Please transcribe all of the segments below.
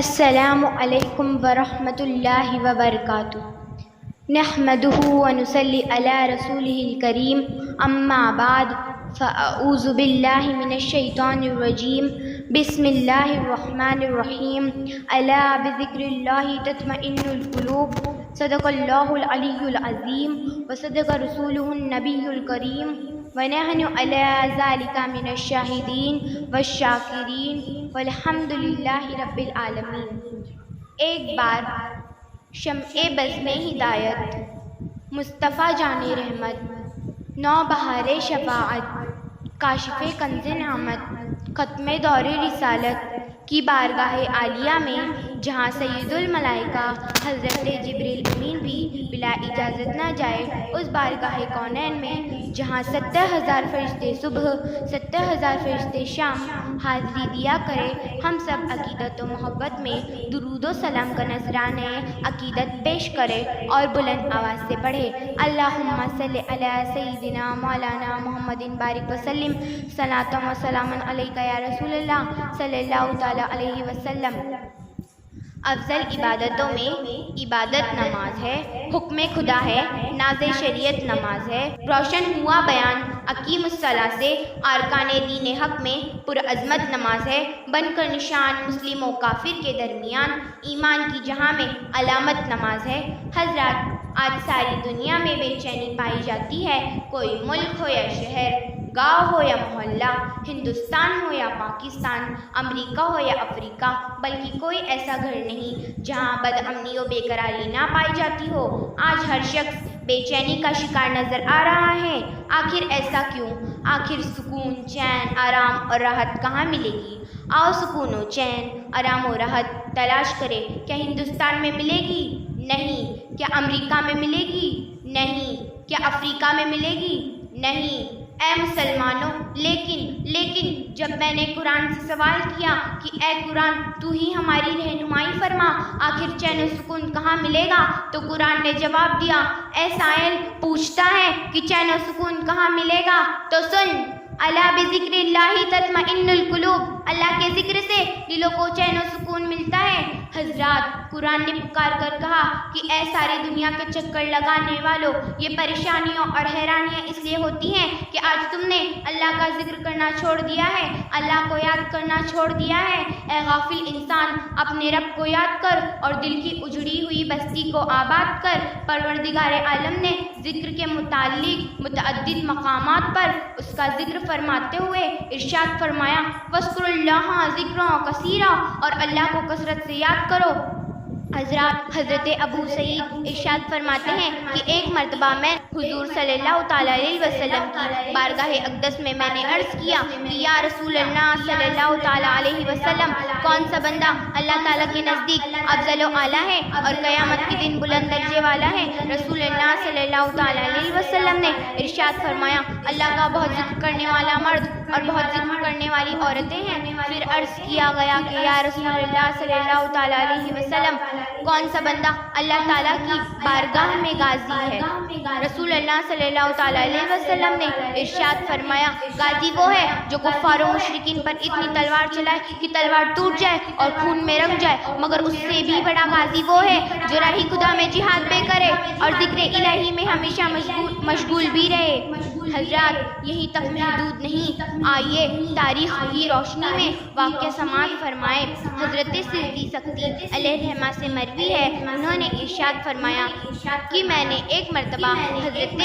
السلام علیکم ورحمۃ اللہ وبرکاتہ۔ نحمدہ ونصلی علی رسولہ الکریم، اما بعد فاعوذ باللہ من الشیطان الرجیم، بسم اللہ الرحمن الرحیم۔ الا بذکر اللہ تطمئن القلوب، صدق اللہ العلی العظیم وصدق رسولہ النبی الکریم، ونحن علی ذلک من الشاہدین والشاکرین والحمد للہ رب العالمین۔ ایک بار شمع بزم ہدایت، مصطفیٰ جان رحمت، نوبہار شفاعت، کاشف کنز نعمت، ختم دور رسالت کی بارگاہ عالیہ میں، جہاں سید الملائکہ حضرت جبریل امین بھی بلا اجازت نہ جائے، اس بارگاہ کونین میں جہاں 70,000 فرشتے صبح 70,000 فرشتے شام حاضری دیا کرے، ہم سب عقیدت و محبت میں درود و سلام کا نذرانہ عقیدت پیش کرے اور بلند آواز سے پڑھے، اللہم صلی علی سیدنا مولانا محمد بارک وسلم، صلاۃ و سلام علیک یا رسول اللہ صلی اللہ تعالی علیہ وسلم۔ افضل عبادتوں میں عبادت نماز ہے، حکم خدا ہے، ناز شریعت نماز ہے، روشن ہوا بیان اقیم الصلاۃ سے ارکان دین حق میں پرعظمت نماز ہے، بن کر نشان مسلم و کافر کے درمیان ایمان کی جہاں میں علامت نماز ہے۔ حضرات، آج ساری دنیا میں بے چینی پائی جاتی ہے، کوئی ملک ہو یا شہر، گاؤں ہو یا محلہ، ہندوستان ہو یا پاکستان، امریکہ ہو یا افریقہ، بلکہ کوئی ایسا گھر نہیں جہاں بد امنی و بے قراری نہ پائی جاتی ہو۔ آج ہر شخص بے چینی کا شکار نظر آ رہا ہے۔ آخر ایسا کیوں؟ آخر سکون، چین، آرام اور راحت کہاں ملے گی؟ آؤ سکون و چین، آرام و راحت تلاش کرے۔ کیا ہندوستان میں ملے گی؟ نہیں۔ کیا امریکہ میں ملے گی؟ نہیں۔ کیا افریقہ میں ملے گی؟ نہیں۔ اے مسلمانوں، لیکن جب میں نے قرآن سے سوال کیا کہ اے قرآن تو ہی ہماری رہنمائی فرما، آخر چین و سکون کہاں ملے گا، تو قرآن نے جواب دیا، اے سائل پوچھتا ہے کہ چین و سکون کہاں ملے گا، تو سن، الا بذکر اللہ تطمئن القلوب، اللہ کے ذکر سے دلوں کو چین و سکون ملتا ہے۔ حضرات، قرآن نے پکار کر کہا کہ اے ساری دنیا کے چکر لگانے والوں، یہ پریشانیوں اور حیرانیاں اس لیے ہوتی ہیں کہ آج تم نے اللہ کا ذکر کرنا چھوڑ دیا ہے، اللہ کو یاد کرنا چھوڑ دیا ہے۔ اے غافل انسان، اپنے رب کو یاد کر اور دل کی اجڑی ہوئی بستی کو آباد کر۔ پروردگار عالم نے ذکر کے متعلق متعدد مقامات پر اس کا ذکر فرماتے ہوئے ارشاد فرمایا، وَاذْكُرُوا اللَّهَ ذِكْرًا كَثِيرًا، اور اللہ کو کثرت سے یاد کرو۔ حضرات، حضرت ابو سعید ارشاد فرماتے ہیں کہ ایک مرتبہ میں حضور صلی اللہ تعالیٰ علیہ وسلم کی بارگاہ اقدس میں نے عرض کیا کہ یا رسول اللہ صلی اللہ تعالیٰ علیہ وسلم، کون سا بندہ اللہ تعالیٰ کے نزدیک افضل و اعلیٰ ہے اور قیامت کے دن بلند درجے والا ہے؟ رسول اللہ صلی اللہ تعالیٰ علیہ وسلم نے ارشاد فرمایا، اللہ کا بہت ذکر کرنے والا مرد اور بہت ذکر کرنے والی عورتیں ہیں۔ پھر عرض کیا گیا کہ یا رسول اللہ صلی اللہ تعالیٰ علیہ وسلم، کون سا بندہ اللہ تعالیٰ کی بارگاہ میں غازی ہے؟ رسول اللہ صلی اللہ تعالیٰ علیہ وسلم نے ارشاد فرمایا، غازی وہ ہے جو کفار و مشرکین پر اتنی تلوار چلائے کہ تلوار ٹوٹ جائے اور خون میں رنگ جائے، مگر اس سے بھی بڑا غازی وہ ہے جو راہ خدا میں جہاد بھی کرے اور ذکر الہی میں ہمیشہ مشغول بھی رہے۔ حضرات، یہی تک محدود نہیں، آئیے تاریخ کی روشنی میں واقعہ سماعت فرمائے۔ حضرت سدی سکتی علیہ رحمہ سے مروی ہے، انہوں نے ارشاد فرمایا کہ میں نے ایک مرتبہ حضرت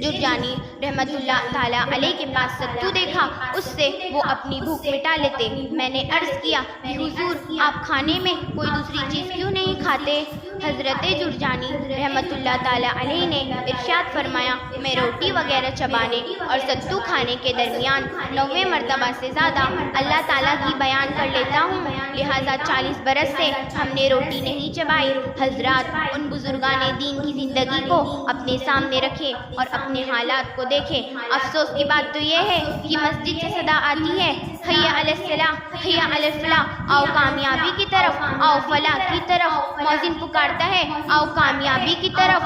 جرجانی رحمت اللہ تعالیٰ علیہ کے پاس ستو دیکھا، اس سے وہ اپنی بھوک مٹا لیتے۔ میں نے عرض کیا کہ حضور، آپ کھانے میں کوئی دوسری چیز کیوں نہیں کھاتے؟ حضرت جرجانی رحمت اللہ تعالیٰ علیہ نے ارشاد فرمایا، میں روٹی وغیرہ چبانے اور ستو کھانے کے درمیان 9ویں مرتبہ سے زیادہ اللہ تعالیٰ کی بیان کر لیتا ہوں، لہٰذا 40 برس سے ہم نے روٹی نہیں چبائی۔ حضرات، ان بزرگان دین کی زندگی کو اپنے سامنے رکھے اور اپنے حالات کو دیکھے۔ افسوس کی بات تو یہ ہے کہ مسجد سے صدا آتی ہے، حی علی الصلاح، حی علی الفلاح، آؤ کامیابی کی طرف، آؤ فلاح کی طرف۔ مؤذن پکارتا ہے آؤ کامیابی کی طرف،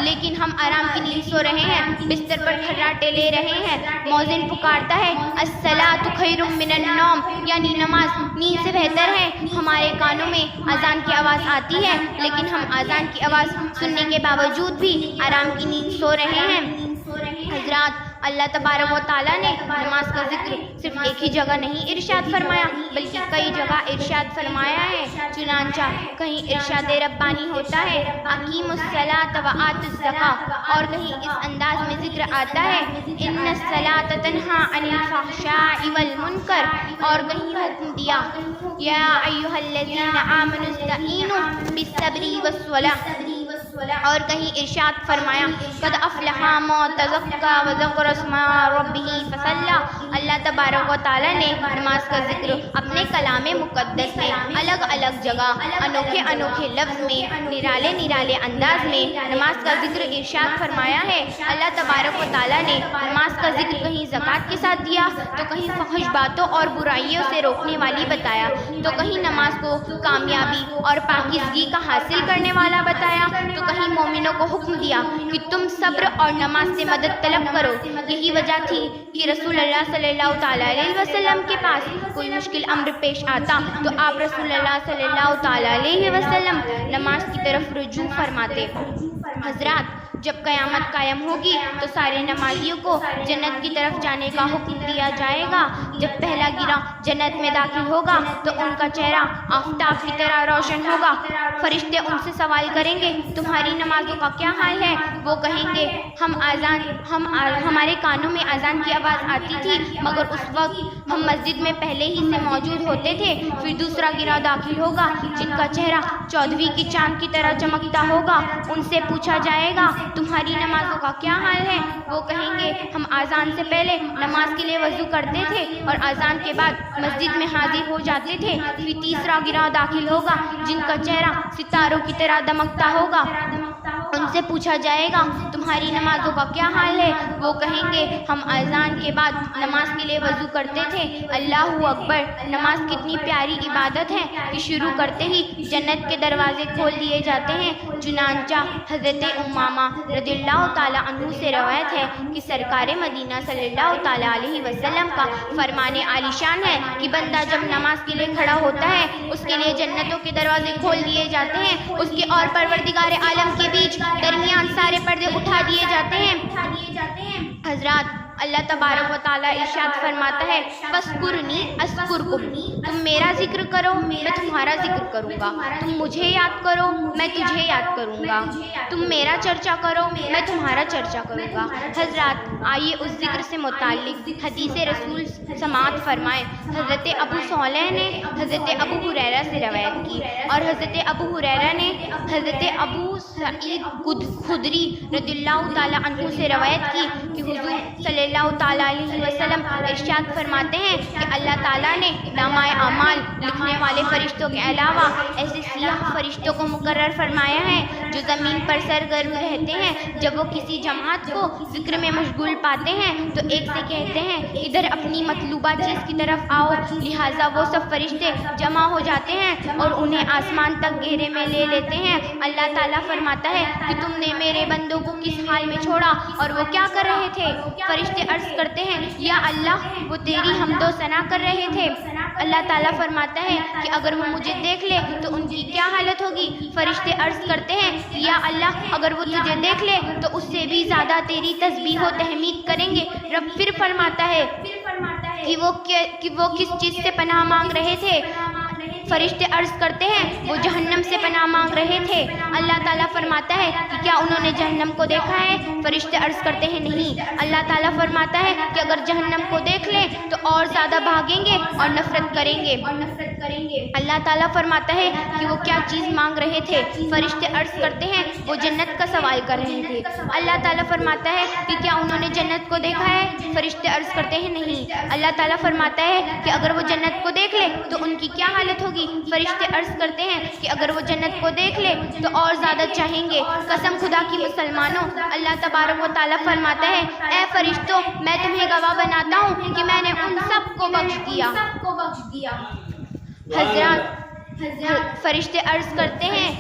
لیکن ہم آرام کی نیند سو رہے ہیں، بستر پر کھراٹے لے رہے ہیں۔ مؤذن پکارتا ہے الصلاۃ خیر من النوم، یعنی نماز نیند سے بہتر ہے۔ ہمارے کانوں میں اذان کی آواز آتی ہے، لیکن ہم اذان کی آواز سننے کے باوجود بھی آرام کی نیند سو رہے ہیں۔ حضرات، اللہ تبارک و تعالیٰ نے نماز کا ذکر صرف ایک ہی جگہ نہیں ارشاد فرمایا بلکہ کئی جگہ ارشاد فرمایا ہے۔ چنانچہ کہیں ارشاد ربانی ہوتا ہے اقیموا الصلاۃ وآتوا الزکاۃ، اور کہیں اس انداز میں ذکر آتا ہے ان الصلاۃ تنہی عن الفحشاء والمنکر، اور کہیں حکم دیا یا ایھا الذین آمنوا استعینوا بالصبر والصلاۃ، اور کہیں ارشاد فرمایا قد افلح من تزکیٰ وذکر اسم ربہ فصلی۔ اللہ تبارک و تعالیٰ نے نماز کا ذکر اپنے کلام مقدس میں الگ الگ جگہ انوکھے انوکھے لفظ میں نرالے نرالے انداز میں نماز کا ذکر ارشاد فرمایا ہے۔ اللہ تبارک و تعالیٰ نے نماز کا ذکر کہیں زکوٰۃ کے ساتھ دیا، تو کہیں فحش باتوں اور برائیوں سے روکنے والی بتایا، تو کہیں نماز کو کامیابی اور پاکیزگی کا حاصل کرنے والا بتایا، تو کہیں مومنوں کو حکم دیا کہ تم صبر اور نماز سے مدد طلب کرو۔ یہی وجہ تھی کہ رسول اللہ صلی اللہ تعالیٰ علیہ وسلم کے پاس کوئی مشکل امر پیش آتا تو آپ رسول اللہ صلی اللہ تعالیٰ علیہ وسلم نماز کی طرف رجوع فرماتے۔ حضرات، جب قیامت قائم ہوگی تو سارے نمازیوں کو جنت کی طرف جانے کا حکم دیا جائے گا۔ جب پہلا گروہ جنت میں داخل ہوگا تو ان کا چہرہ آفتاب کی طرح روشن ہوگا۔ فرشتے ان سے سوال کریں گے تمہاری نمازوں کا کیا حال ہے؟ وہ کہیں گے ہمارے کانوں میں اذان کی آواز آتی تھی، مگر اس وقت ہم مسجد میں پہلے ہی سے موجود ہوتے تھے۔ پھر دوسرا گروہ داخل ہوگا جن کا چہرہ 14ویں کی چاند کی طرح چمکتا ہوگا۔ ان سے پوچھا جائے گا تمہاری نمازوں کا کیا حال ہے؟ وہ کہیں گے ہم اذان سے پہلے نماز کے لیے وضو کرتے تھے اور اذان کے بعد مسجد میں حاضر ہو جاتے تھے۔ پھر تیسرا گروہ داخل ہوگا جن کا چہرہ ستاروں کی طرح دمکتا ہوگا۔ ان سے پوچھا جائے گا تمہاری نمازوں کا کیا حال ہے؟ وہ کہیں گے ہم اذان کے بعد نماز کے لیے وضو کرتے تھے۔ اللہ اکبر! نماز کتنی پیاری عبادت ہے کہ شروع کرتے ہی جنت کے دروازے کھول دیے جاتے ہیں۔ چنانچہ حضرت امامہ رضی اللہ تعالیٰ عنہ سے روایت ہے کہ سرکار مدینہ صلی اللہ تعالیٰ علیہ وسلم کا فرمان عالی شان ہے کہ بندہ جب نماز کے لیے کھڑا ہوتا ہے اس کے لیے جنتوں کے دروازے کھول دیے جاتے ہیں، اس کے اور پروردگار عالم کے بیچ درمیان سارے پردے اٹھا دیے جاتے ہیں۔ حضرات، اللہ تبارک و تعالیٰ ارشاد فرماتا ہے فاذکرنی اذکرکم، تم میرا ذکر کرو میں تمہارا ذکر کروں گا، تم مجھے یاد کرو میں تجھے یاد کروں گا، تم میرا چرچا کرو میں تمہارا چرچا کروں گا۔ حضرات، آئیے اس ذکر سے متعلق حدیث رسول سماعت فرمائیں۔ حضرت ابو صالح نے حضرت ابو ہریرہ سے روایت کی، اور حضرت ابو ہریرہ نے حضرت ابو سعید خدری رضی اللہ تعالیٰ عنہ سے روایت کی کہ حضور صلی اللہ تعالیٰ علیہ وسلم ارشاد فرماتے ہیں کہ اللہ تعالیٰ نے نامہ اعمال لکھنے والے فرشتوں کے علاوہ ایسے سیاہ فرشتوں کو مقرر فرمایا ہے جو زمین پر سرگرم رہتے ہیں۔ جب وہ کسی جماعت کو ذکر میں مشغول پاتے ہیں تو ایک سے کہتے ہیں ادھر اپنی مطلوبہ چیز کی طرف آؤ، لہٰذا وہ سب فرشتے جمع ہو جاتے ہیں اور انہیں آسمان تک گھیرے میں لے لیتے ہیں۔ اللہ تعالیٰ فرماتا ہے کہ تم نے میرے بندوں کو کس حال میں چھوڑا اور وہ کیا کر رہے تھے؟ فرشتے عرض کرتے ہیں یا اللہ وہ تیری حمد و ثنا کر رہے تھے۔ اللہ تعالیٰ فرماتا ہے کہ اگر وہ مجھے دیکھ لے تو ان کی کیا حالت ہوگی؟ فرشتے عرض کرتے ہیں یا اللہ اگر وہ تجھے دیکھ لے تو اس سے بھی زیادہ تیری تسبیح و تحمید کریں گے۔ رب پھر فرماتا ہے کہ وہ کس چیز سے پناہ مانگ رہے تھے؟ فرشتے عرض کرتے ہیں وہ جہنم سے پناہ مانگ رہے تھے۔ اللہ تعالیٰ فرماتا ہے کہ کیا انہوں نے جہنم کو دیکھا ہے؟ فرشتے عرض کرتے ہیں نہیں۔ اللہ تعالیٰ فرماتا ہے کہ اگر جہنم کو دیکھ لیں تو اور زیادہ بھاگیں گے اور نفرت کریں گے۔ اللہ تعالیٰ فرماتا ہے کہ وہ کیا چیز مانگ رہے تھے؟ فرشتے عرض کرتے ہیں وہ جنت کا سوال کر رہے تھے۔ اللہ تعالیٰ فرماتا ہے کہ کیا انہوں نے جنت کو دیکھا ہے؟ فرشتے عرض کرتے ہیں نہیں۔ اللہ تعالیٰ فرماتا ہے کہ اگر وہ جنت کو دیکھ لے تو ان کی کیا حالت ہوگی؟ فرشتے عرض کرتے ہیں کہ اگر وہ جنت کو دیکھ لے تو اور زیادہ چاہیں گے۔ قسم خدا کی مسلمانوں، اللہ تبارک و تعالیٰ فرماتا ہے اے فرشتوں، میں تمہیں گواہ بناتا ہوں کہ میں نے ان سب کو بخش دیا۔ حضرات، فرشتے عرض کرتے ہیں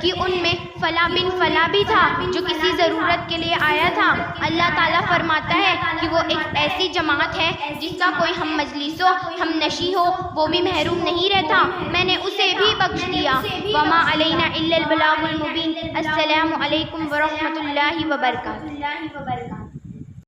کہ ان میں فلاں بن فلاں بھی تھا جو کسی ضرورت کے لیے آیا تھا۔ اللہ تعالیٰ فرماتا ہے کہ وہ ایک ایسی جماعت ہے جس کا کوئی ہم مجلس ہو، ہم نشی ہو، وہ بھی محروم نہیں رہتا، میں نے اسے بھی بخش دیا۔ وما علینا الا البلاغ المبین۔ السلام علیکم ورحمۃ اللہ وبرکاتہ۔